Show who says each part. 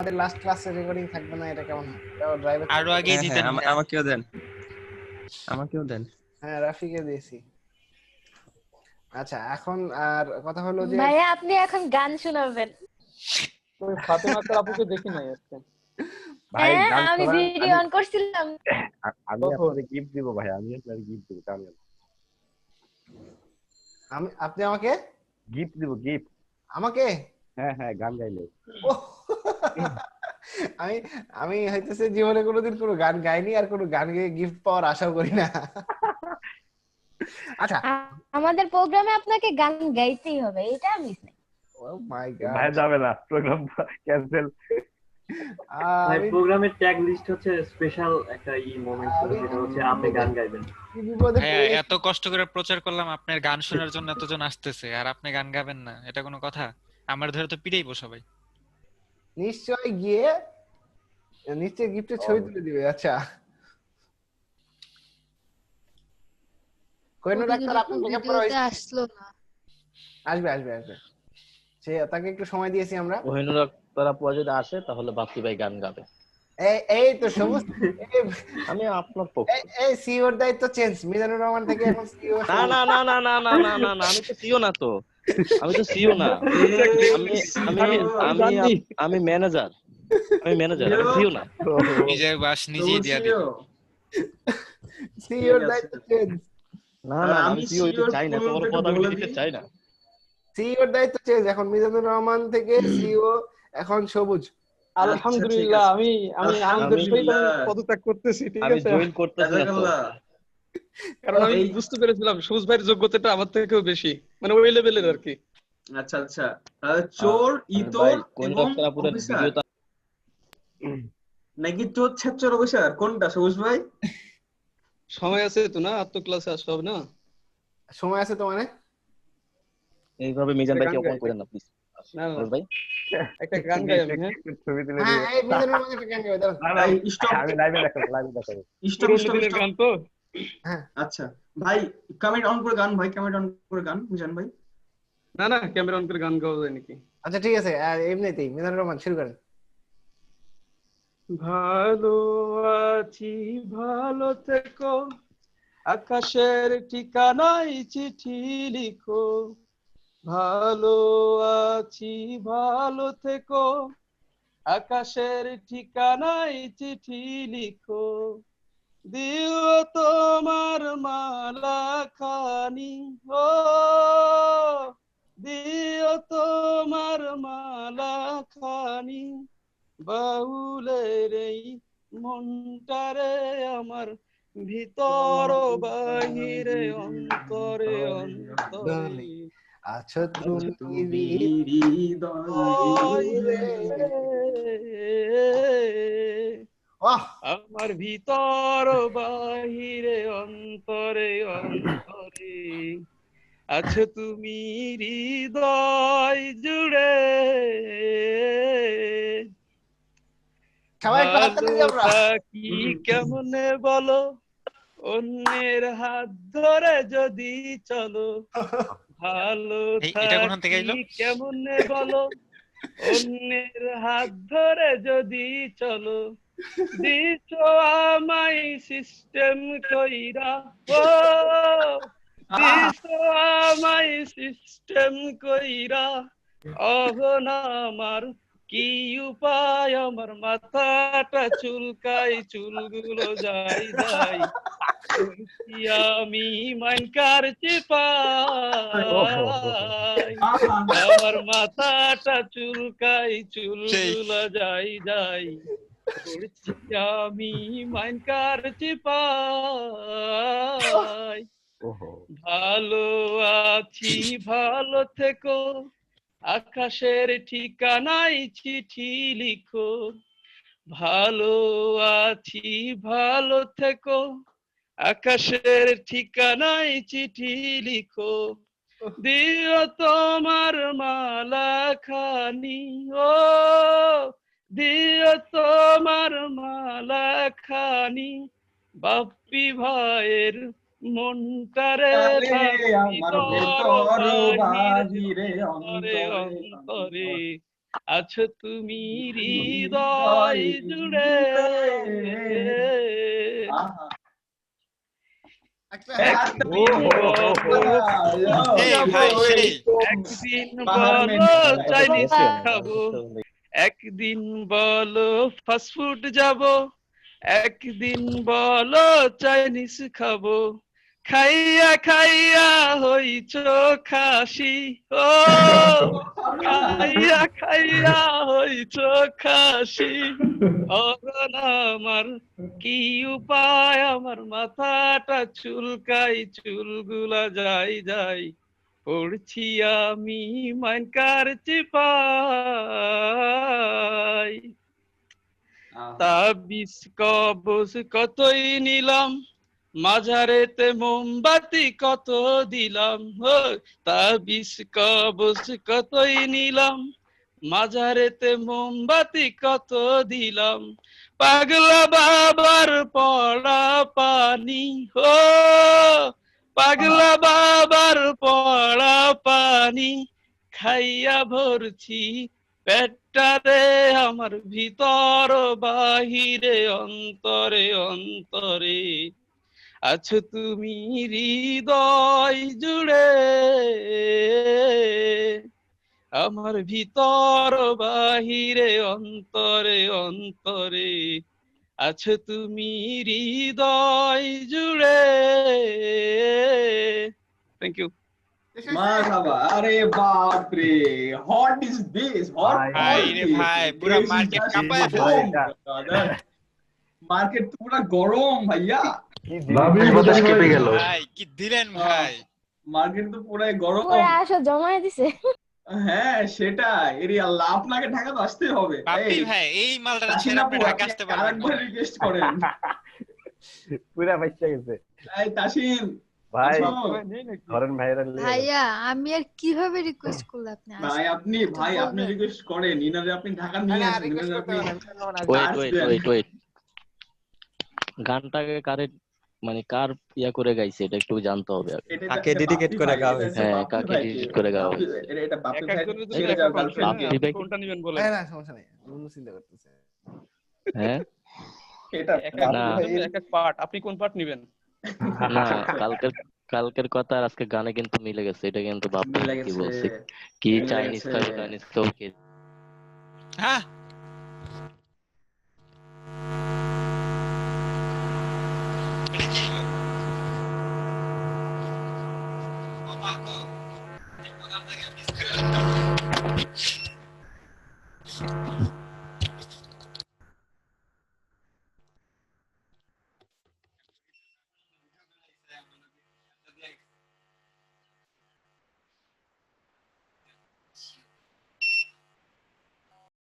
Speaker 1: আমাদের লাস্ট ক্লাসের রেকর্ডিং থাকবে না, এটা কেমন হয়? এটাও ড্রাইভে
Speaker 2: আরো
Speaker 1: থাকবে।
Speaker 2: আগে দিতেন ভাইয়া।
Speaker 3: আমাকেও দেন, আমাকেও দেন।
Speaker 1: হ্যাঁ, রাফিকে দিয়েছি। আচ্ছা, এখন আর কথা হলো যে
Speaker 4: ভাইয়া আপনি এখন গান শোনাবেন।
Speaker 5: ওই ফাতেমা আক্তার আপুকে দেখি নাই আজকে।
Speaker 6: ভাই
Speaker 4: হ্যাঁ,
Speaker 6: গান
Speaker 4: আমি
Speaker 6: শোনান,
Speaker 4: ভিডিও অন করছিলাম।
Speaker 6: আমি
Speaker 5: কখন?
Speaker 6: আপনাকে গিফট দিব ভাই, আমি আপনাকে গিফট দিব, কামিয়াল
Speaker 1: আপনি আমাকে
Speaker 6: গিফট দিব, গিফট।
Speaker 1: আমাকে
Speaker 6: হ্যাঁ হ্যাঁ, গান গাইলে।
Speaker 1: ও, আমি আমি হইতেছে জীবনে কোনোদিন কোনো গান গাইনি, আর কোনো গান গেয়ে গিফট পাওয়ার আশাও করি না। আচ্ছা,
Speaker 4: আমাদের প্রোগ্রামে আপনাকে গান গাইতেই হবে, এটা মিস নেই।
Speaker 1: ও মাই গড,
Speaker 6: ভাই যাবে না, প্রোগ্রাম ক্যান্সেল।
Speaker 7: ভাই প্রোগ্রামের ট্যাগ লিস্ট হচ্ছে স্পেশাল একটা মোমেন্ট ছিল, যেটা হচ্ছে আপনি গান গাইবেন।
Speaker 1: কি বিপদে
Speaker 2: ভাইয়া
Speaker 1: পড়ে
Speaker 2: এত কষ্ট করে প্রচার করলাম, আপনার গান শোনার জন্য এতজন আসতেছে আর আপনি গান গাবেন না, এটা কোনো কথা? আমার ধরে তো পিটাইবো সবাই।
Speaker 1: নিশ্চয় গিয়ে নিশ্চয় গিফটের ছবি তুলে দিবে। আচ্ছা, কোহিনুর ডাক্তার আপনার চেকআপ করা হয়েছে?
Speaker 8: আসলো না।
Speaker 1: আসবে আসবে আসবে, সে তাকে একটু সময় দিয়েছি আমরা।
Speaker 9: কোহিনুর আক্তার আপু যদি আসে তাহলে বাপ্পি ভাই গান গাবে।
Speaker 1: এই তো সবুজ,
Speaker 9: আমি আপনার পক্ষ।
Speaker 1: এই সিওর দায়িত্ব চেঞ্জ, মিজানুর রহমান থেকে এখন সিও।
Speaker 9: না না না না না না না না না, আমি তো সিও না, তো আমি তো সিও না, আমি ম্যানেজার, আমি সিও না।
Speaker 2: নিজের বাস নিজেই দিয়া দিল।
Speaker 1: সিওর দায়িত্ব চেঞ্জ।
Speaker 9: না না, আমি সিও হইতে চাই না, তোমার পদ আমি দিতে চাই না।
Speaker 1: সিওর দায়িত্ব চেঞ্জ, এখন মিজানুর রহমান থেকে সিও এখন সবুজ।
Speaker 5: আলহামদুলিল্লাহ, আমি আনন্দের সহিত পদত্যাগ করতেছি। ঠিক
Speaker 9: আমি
Speaker 5: আছে,
Speaker 9: জয়েন করতেছি না তো,
Speaker 5: কারণ আমি বুঝতে পেরেছিলাম সবুজ ভাইয়ের যোগ্যতাটা আমার থেকেও বেশি, মানে ওই লেভেলের আর কি।
Speaker 10: আচ্ছা আচ্ছা, চোর ইতর এবং অফিসার নাকি চোর ছাত্র অফিসার, কোনটা সবুজ ভাই?
Speaker 5: সময় আছে তো না, আর তো ক্লাসে আসতে হবে না।
Speaker 1: সময় আছে তো মানে?
Speaker 9: এইভাবে মিজান ভাইকে অপমান করেন না প্লিজ।
Speaker 5: না না
Speaker 9: ভাই
Speaker 5: একটা গান গাই আমি। হ্যাঁ,
Speaker 6: ছবি তুলে
Speaker 1: হ্যাঁ,
Speaker 6: দিবে।
Speaker 1: এই মিজানুর রহমান একটা গান গাবে, দাঁড়ান।
Speaker 6: আমি লাইভে দেখাবো, লাইভে দেখাবো।
Speaker 5: পুরোনো দিনের গান তো।
Speaker 1: হ্যাঁ
Speaker 10: আচ্ছা ভাই, ক্যামেরা অন করে গান, ভাই ক্যামেরা অন করে গান, মিজান ভাই।
Speaker 5: না না, ক্যামেরা অন করে গান গাওয়া যায় নাকি?
Speaker 1: আচ্ছা ঠিক আছে, এমনিতেই মিজানুর রহমান শুরু করেন।
Speaker 5: ভালো আছি, ভালো থেকো, আকাশের ঠিকানায় চিঠি লিখো। ভালো আছি, ভালো থেকো, আকাশের ঠিকানায় চিঠি লিখো। দিও তোমার মালা খানি, ও দিও তোমার মালা খানি, বাউলের এই মনটারে আমার, ভিতর বাহিরে অন্তরে অন্তরে
Speaker 1: আছো তুমি
Speaker 10: হৃদয় রে।
Speaker 5: আমার ভিতর বাহিরে অন্তরে অন্তরে আছো তুমি হৃদয় জুড়ে।
Speaker 1: সবাই একটু হাত তালি দিই আমরা।
Speaker 5: কি কেমনে বলো, অন্যের হাত ধরে যদি চলো, ভালো
Speaker 2: এটা কোথা থেকে আইলো?
Speaker 5: থাকি কেমনে বলো, অন্যের হাত ধরে যদি চলো, দিছো আমায় সিস্টেম কইরা, ও দিছো আমায় সিস্টেম কইরা, অহন আমার কি উপায়, আমার মাথাটা চুলকাই, চুলগুলো যাই যাই, আমি মাইনকার চিপাই, আমার মাথাটা চুলকাই, চুলগুলো যাই যাই, আমি মাইনকার চিপাই। ভালো আছি, ভালো থেকো, আকাশের ঠিকানায় চিঠি লিখো। ভালো আছি, ভালো থেকো, আকাশের ঠিকানায় চিঠি লিখো। দিও তোমার মালা খানি, ও দিও তোমার মালা খানি, বাপ্পি ভাইয়ের মনটারে,
Speaker 10: আমার ভিতর বাহিরে অন্তরে
Speaker 5: অন্তরে
Speaker 9: আছো তুমি হৃদয় জুড়ে একদিন বলো চাইনিজ খাবো, একদিন বলো ফাস্টফুড যাবো, একদিন বলো চাইনিজ খাবো, খাইয়া খাইয়া হইছ খাসি, ও খাইয়া খাইয়া হইছ খাসি, অরণ আমার কি উপায়, আমার মাথাটা চুলকাই, চুলগুলা যাই যাই, পড়ছি আমি মাইনকার চিপাই, তাবিজ কবজ কতই নিলাম, মাঝারেতে মোমবাতি কত দিলাম, তাবিজ কবজ কতই নিলাম, মাঝারেতে মোমবাতি কত দিলাম, পাগলা বাবার পড়া পানি, পাগলা বাবার পড়া পানি, খাইয়া ভরছি পেটটারে আমার, ভিতর বাহিরে অন্তরে অন্তরে, আছো তুমি হৃদয় জুড়ে, আমার ভিতর বাহিরে অন্তরে অন্তরে, আছো তুমি হৃদয় জুড়ে। Thank you.
Speaker 10: মারহাবা। আরে বাপ রে, হট ইজ দিস, হট
Speaker 2: ভাই রে ভাই, পুরো মার্কেট কাঁপায় ফেলছে।
Speaker 10: মার্কেট তো পুরো গরম ভাইয়া।
Speaker 2: ভাই কি দিলেন ভাই,
Speaker 10: মার্কেট তো পুরো গরম।
Speaker 4: পুরো আসো জমায় দিছে।
Speaker 10: হ্যাঁ সেটাই, এরি আল্লাহ, আপনাকে ঢাকা তো আসতে হবে।
Speaker 2: বাপ্পি ভাই এই মালটা ছেড়ে আপনি ঢাকা আসতে পারবেন না।
Speaker 10: আরেকবার রিকোয়েস্ট করেন।
Speaker 6: পুরা বাচ্চা গেছে
Speaker 10: এই তাসিন
Speaker 6: ভাই,
Speaker 10: আছো?
Speaker 6: ধরেন ভাইরা
Speaker 8: ভাইয়া আমি আর কিভাবে রিকোয়েস্ট করলে আপনি
Speaker 10: ভাই আপনি রিকোয়েস্ট করেন, ইনারে আপনি ঢাকা নিয়ে
Speaker 1: না
Speaker 10: আসেন,
Speaker 1: রিকোয়েস্ট
Speaker 10: ইনারে
Speaker 1: করতে
Speaker 10: আপনি
Speaker 1: হবে না।
Speaker 3: ওয়েট গানটাকে কারে মানে কার ইয়া করে গাইছে এটা একটু জানতে হবে আগে।
Speaker 11: কাকে ডেডিকেট করে গাওয়া হয়েছে?
Speaker 3: হ্যাঁ কাকে ডেডিকেট করে গাওয়া হয়েছে।
Speaker 10: এটা বাপি
Speaker 5: এক
Speaker 10: ভাই
Speaker 5: একজনের জন্য
Speaker 10: ছেড়ে
Speaker 5: এক
Speaker 10: যাও
Speaker 5: এক
Speaker 10: গার্লফ্রেন্ড
Speaker 5: option
Speaker 3: বাপ্পি ভাই
Speaker 5: কোনটা নেবেন বলেন।
Speaker 1: হ্যাঁ না সমস্যা নেই, অন্য চিন্তা করতেছে।
Speaker 3: হ্যাঁ
Speaker 10: এটা
Speaker 5: এক
Speaker 3: না।
Speaker 5: একজনের জন্য এক এক পার্ট, আপনি কোন পার্ট নেবেন?
Speaker 3: না কালকের কথা আর আজকে গানে কিন্তু মিলে গেছে, এটা কিন্তু বাপ্পি
Speaker 10: মিলে
Speaker 3: কি
Speaker 10: গেছে,
Speaker 3: বলছে, কি
Speaker 10: মিলে
Speaker 3: চাইনিজ
Speaker 10: গেছে।
Speaker 3: খাবে চাইনিজ খাবে
Speaker 2: হ্যাঁ